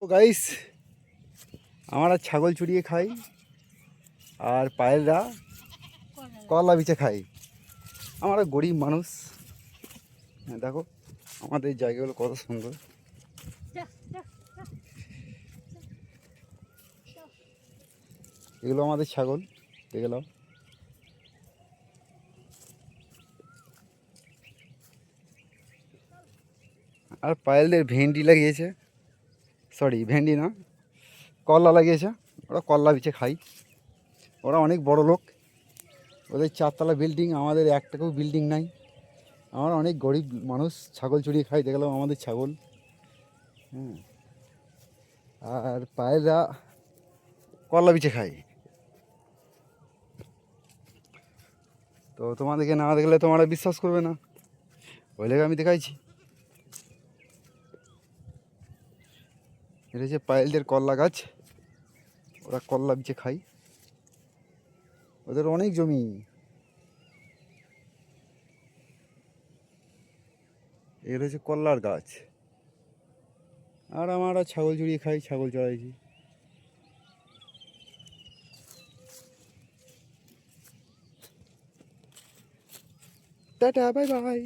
তো গাইস, আমরা ছাগল চুরিয়ে খাই আর পায়েলরা কলা বিচে খাই। আমরা গরিব মানুষ। হ্যাঁ, দেখো আমাদের জায়গাগুলো কত সুন্দর। এগুলো আমাদের ছাগল, দেখে নাও। আর পায়েলদের ভেন্ডি লাগিয়েছে, সরি ভেন্ডি না, কলা লাগিয়েছে। ওরা কলা বিচে খাই। ওরা অনেক বড় লোক, ওদের 4তলা বিল্ডিং, আমাদের একটাকেও বিল্ডিং নাই। আমরা অনেক গরিব মানুষ, ছাগল চুরিয়ে খাই। দেখলাম আমাদের ছাগল। হ্যাঁ, আর পায়েলরা কলা বিচে খাই। তো তোমাদেরকে না দেখলে তোমরা বিশ্বাস করবে না, ওই লেগে আমি দেখাইছি। এটা হচ্ছে পায়েলদের কলা গাছ, ওরা কলা বিচে খাই। ওদের অনেক জমি। এগুলো হচ্ছে কলার গাছ। আর আমরা ছাগল চুরিয়ে খাই, ছাগল চড়াইছি। Tata, bye bye.